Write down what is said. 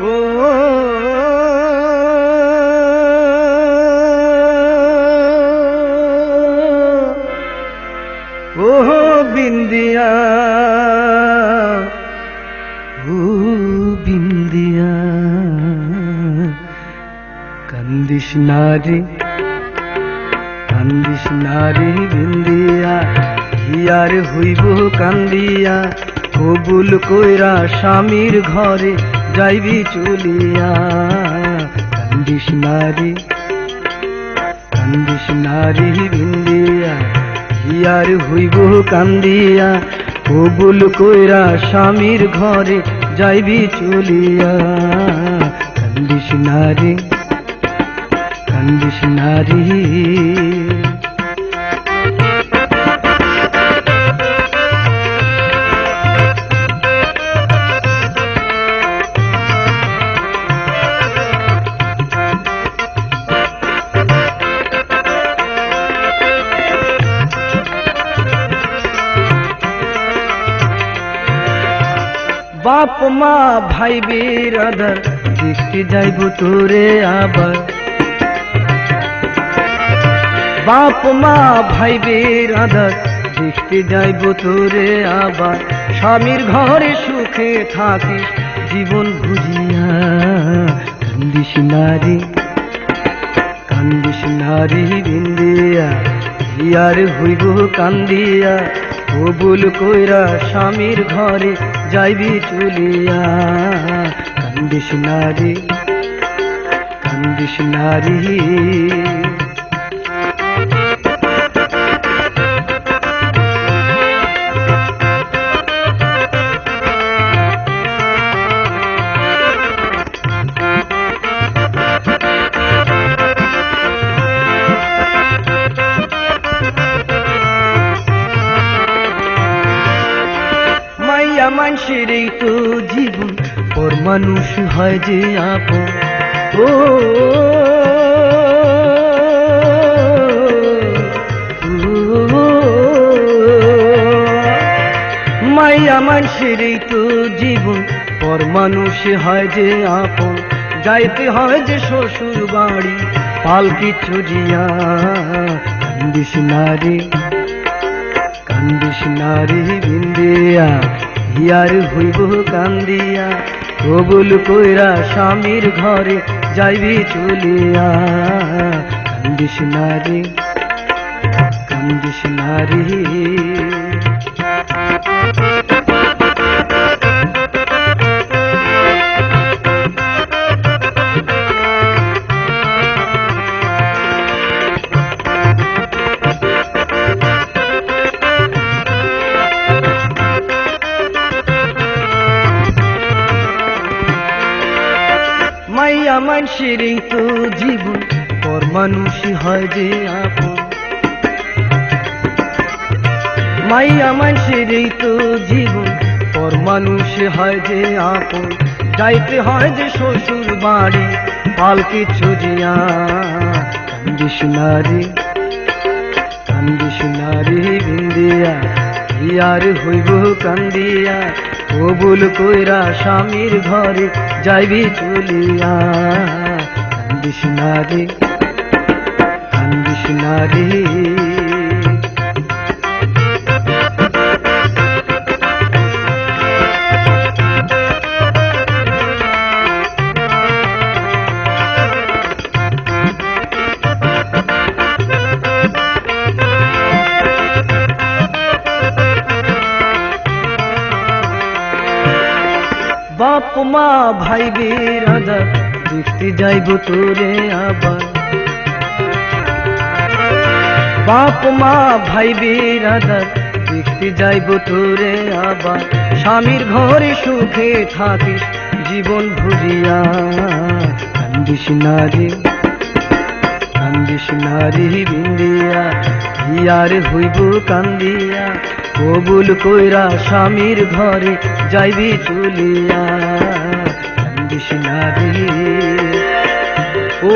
ও ও বিন্দিয়া, ও বিন্দিয়া, কান্দিস নারে, কান্দিস নারে বিন্দিয়া, হিয়ার হইব কান্দিয়া, কবুল কইরা স্বামীর ঘরে যাইবি চলিয়া। কান্দিস নারে, কান্দিস নারে বিন্দিয়া, হিয়ার হইব কান্দিয়া, কবুল কইরা স্বামীর ঘরে যাইবি চলিয়া। কান্দিস নারে, কান্দিস নারে। বাপ মা ভাই বিরাদার দেখতে যাইব তোরে আবার, বাপ মা ভাই বিরাদার দেখতে যাইব তোরে আবার, স্বামীর ঘরে সুখে থাকিস জীবন বুঝিয়া। কান্দিস নারে, কান্দিস নারে বিন্দিয়া, হিয়ার হইব কান্দিয়া, কবুল কইরা স্বামীর ঘরে যাইবি চলিয়া। কান্দিস নারে, কান্দিস নারে। মানুষের এই তো জীবন, পর মানুষ হয় যে আপন। ও মাইয়া মানুষের এই তো জীবন, পর মানুষ হয় যে আপন। যাইতে হয় যে শ্বশুর বাড়ি পালকি চড়িয়া। কান্দিস নারে, কান্দিস নারে বিন্দিয়া, হিয়ার হইব কান্দিয়া, কবুল কইরা স্বামীর ঘরে যাইবি চলিয়া। কান্দিস নারে, কান্দিস নারে। মাইয়া মানুষের এই তো জীবন, পর মানুষ হয় যে আপন। মাইয়া মানুষের এই তো জীবন, পর মানুষ হয় যে আপন। যাইতে হয় যে শ্বশুর বাড়ি পালকি চড়িয়া। কান্দিস নারে, কান্দিস নারে বিন্দিয়া, হিয়ার হইব কান্দিয়া, কবুল কইরা স্বামীর ঘরে যাইবি চলিয়া। কান্দিস নারে, কান্দিস নারে। বাপ মা ভাই বিরাদার দেখতে যাইব তোরে আবার, বাপ মা ভাই বিরাদার দেখতে যাইব তোরে আবার। স্বামীর ঘরে সুখে থাকিস জীবন ভরিয়া। কান্দিস নারে, কান্দিস নারে বিন্দিয়া, হিয়ার হইব কান্দিয়া, কবুল কইরা স্বামীর ঘরে যাইবি চলিয়া। কান্দিস নারে, ও